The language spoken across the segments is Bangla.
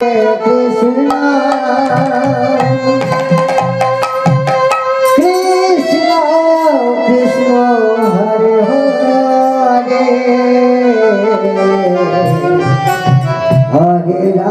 Krishna Krishna Hare Hare Hare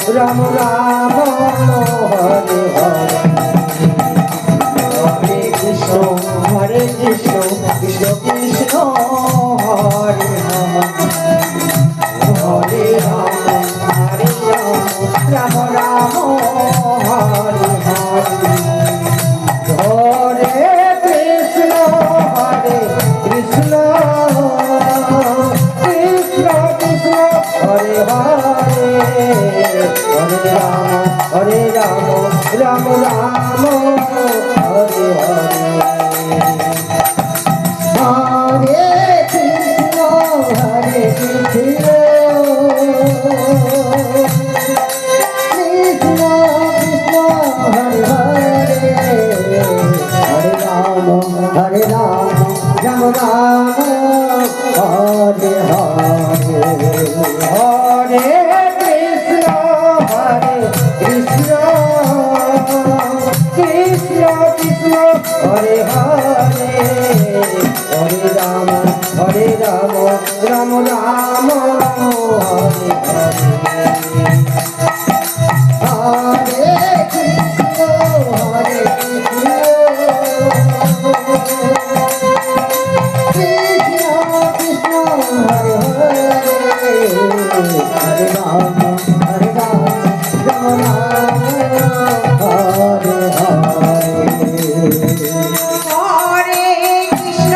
Rama Rama Rama Hare Hare Hare Krishna Krishna Krishna Hare Rama Hare Rama Rama Rama Hare Hare Ram Ram Hare Hare Hare Krishna Hare Krishna Krishna Krishna Hare Hare Hare Ram Ram Ram Hare Hare Hare Krishna Krishna Krishna Krishna Hare Hare Hare Ram Ram Ram Hare Hare Krishna Krishna Krishna Hare Hare Hare Ram Ram Ram Hare Hare Hare Krishna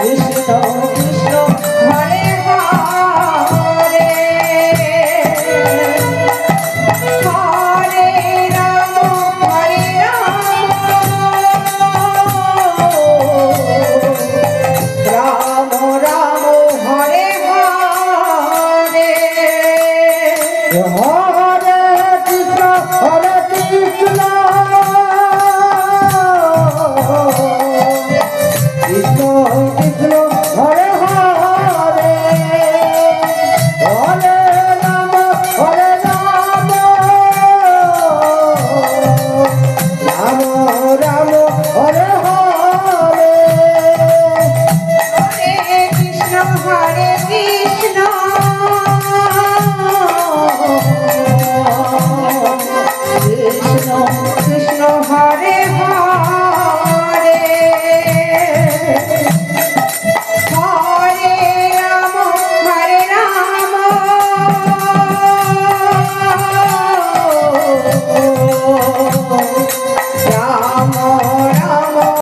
Krishna Krishna Hare Hare Hare Ram Ram Ram Hare Hare Hare Krishna Krishna Krishna Hare Hare Hare Ram Ram Ram Hare Hare Hare Krishna Krishna Krishna